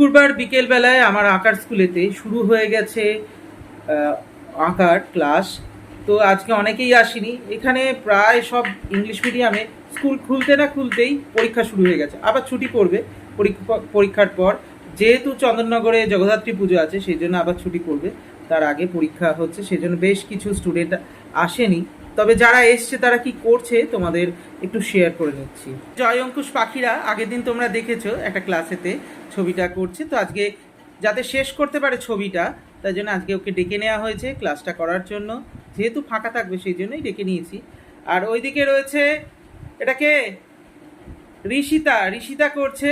শুক্রবার বিকেলবেলায় আমার আঁকার স্কুলেতে শুরু হয়ে গেছে আঁকার ক্লাস। তো আজকে অনেকেই আসেনি, এখানে প্রায় সব ইংলিশ মিডিয়ামে স্কুল খুলতে না খুলতেই পরীক্ষা শুরু হয়ে গেছে, আবার ছুটি পড়বে পরীক্ষার পর। যেহেতু চন্দননগরে জগদ্ধাত্রী পুজো আছে সেই জন্য আবার ছুটি পড়বে, তার আগে পরীক্ষা হচ্ছে, সেই জন্য বেশ কিছু স্টুডেন্ট আসেনি। তবে যারা এসছে তারা কি করছে তোমাদের একটু শেয়ার করে নিচ্ছি। জয় অঙ্কুশ পাখিরা আগের দিন তোমরা দেখেছো একটা ক্লাসেতে ছবিটা করছে, তো আজকে যাতে শেষ করতে পারে ছবিটা তাই জন্য আজকে ওকে ডেকে নেওয়া হয়েছে ক্লাসটা করার জন্য, যেহেতু ফাঁকা থাকবে সেই জন্যই ডেকে নিয়েছি। আর ওইদিকে রয়েছে এটাকে ঋষিতা করছে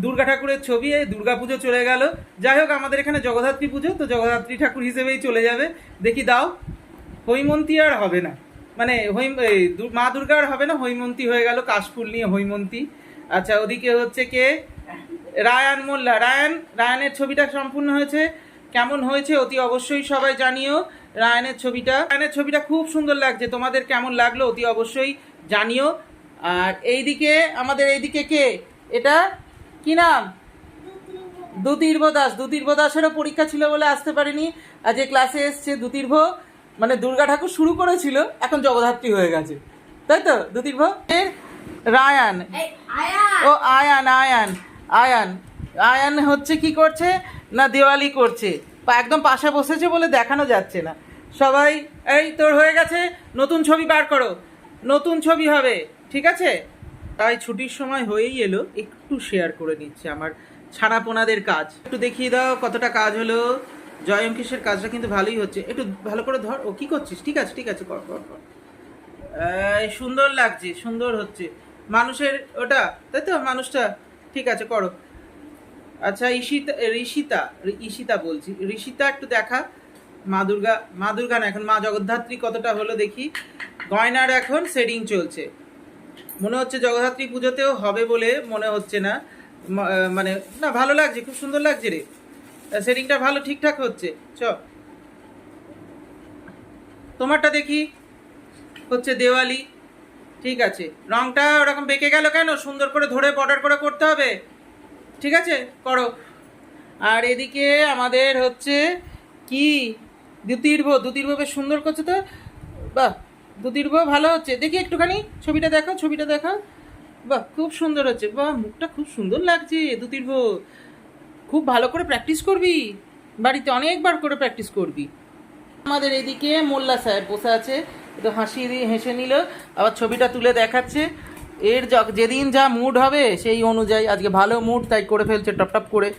দুর্গা ঠাকুরের ছবি। এই দুর্গা পুজো চলে গেল, যাই হোক আমাদের এখানে জগদ্ধাত্রী পুজো, তো জগদ্ধাত্রী ঠাকুর হিসেবেই চলে যাবে। দেখি দাও, হৈমন্তী আর হবে না, মানে মা দুর্গা আর হবে না, হৈমন্তী হয়ে গেল, কাশফুল নিয়ে হৈমন্তী। আচ্ছা ওদিকে হচ্ছে কে, রায়ান মোল্লা। রায়ানের ছবিটা সম্পূর্ণ হয়েছে, কেমন হয়েছে অতি অবশ্যই সবাই জানিও। রায়ানের ছবিটা খুব সুন্দর লাগছে, তোমাদের কেমন লাগলো অতি অবশ্যই জানিও। আর এইদিকে কে, এটা কি নাম, দুতীর্ভ দাসেরও পরীক্ষা ছিল বলে আসতে পারেনি, আর যে ক্লাসে এসছে দুতীর্ভ, মানে দুর্গা ঠাকুর শুরু করেছিল এখন জগদ্ধাত্রী হয়ে গেছে, তাই তো দুতীর্ভ। রায়ান, ও আয়ান হচ্ছে কি করছে না, দেওয়ালি করছে, একদম পাশে বসেছে বলে দেখানো যাচ্ছে না। সবাই এই তোর হয়ে গেছে, নতুন ছবি বার করো, নতুন ছবি হবে, ঠিক আছে। তাই ছুটির সময় হয়েই এলো, একটু শেয়ার করে নিচ্ছে আমার ছানাপোনাদের কাজ, একটু দেখিয়ে দাও কতটা কাজ হলো। জয় অঙ্কিশের কাজটা কিন্তু ভালোই হচ্ছে, একটু ভালো করে ধর। ও কি করছিস, ঠিক আছে কর। সুন্দর লাগছে, সুন্দর হচ্ছে মানুষের ওটা, তাই তো মানুষটা, ঠিক আছে করো। আচ্ছা ঈশিতা বলছি, ঋষিতা একটু দেখা। মা দুর্গা না, এখন মা জগদ্ধাত্রী কতটা হলো দেখি। গয়নার এখন সেটিং চলছে, মনে হচ্ছে জগদ্ধাত্রী পুজোতেও হবে বলে মনে হচ্ছে না, মানে না ভালো লাগছে, খুব সুন্দর লাগছে রে, সেটিংটা ভালো ঠিকঠাক হচ্ছে। তোমারটা দেখি, হচ্ছে দেওয়ালি, ঠিক আছে। রংটা ওরকম বেঁকে গেল কেন, সুন্দর করে ধরে বর্ডার করে করতে হবে, ঠিক আছে করো। আর এদিকে আমাদের হচ্ছে কি দুতীর্ভ বেশ সুন্দর করছে তো, বাহ দুতীর্ভ ভালো হচ্ছে, দেখি একটুখানি ছবিটা দেখা, বাহ খুব সুন্দর হচ্ছে, বাহ মুখটা খুব সুন্দর লাগছে দুতীর্ভ, খুব ভালো করে প্র্যাকটিস করবি, বাড়িতে অনেকবার করে প্র্যাকটিস করবি। আমাদের এদিকে মোল্লা সাহেব বসে আছে, তো হেসে নিল, আবার ছবিটা তুলে দেখাচ্ছে। এর যেদিন যা মুড হবে সেই অনুযায়ী, আজকে ভালো মুড তাই করে ফেলছে টপ করে।